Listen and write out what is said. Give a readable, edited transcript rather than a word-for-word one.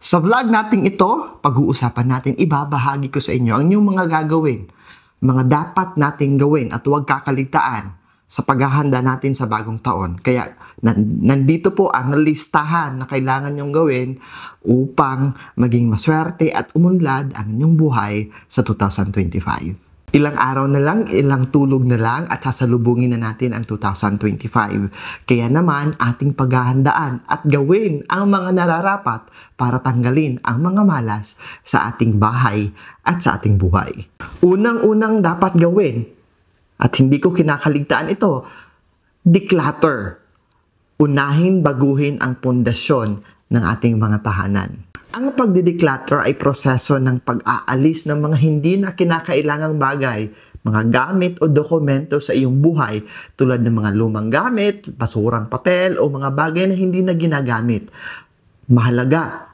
Sa vlog natin ito, pag-uusapan natin, ibabahagi ko sa inyo ang inyong mga gagawin, mga dapat nating gawin at huwag kakaligtaan sa paghahanda natin sa bagong taon. Kaya nandito po ang listahan na kailangan nyong gawin upang maging maswerte at umunlad ang inyong buhay sa 2025. Ilang araw na lang, ilang tulog na lang at sasalubungin na natin ang 2025. Kaya naman ating paghahandaan at gawin ang mga nararapat para tanggalin ang mga malas sa ating bahay at sa ating buhay. Unang-unang dapat gawin, at hindi ko kinakaligtaan ito, declutter. Unahin baguhin ang pundasyon ng ating mga tahanan. Ang pagdideclutter ay proseso ng pag-aalis ng mga hindi na kinakailangang bagay, mga gamit o dokumento sa iyong buhay tulad ng mga lumang gamit, basurang papel o mga bagay na hindi na ginagamit. Mahalaga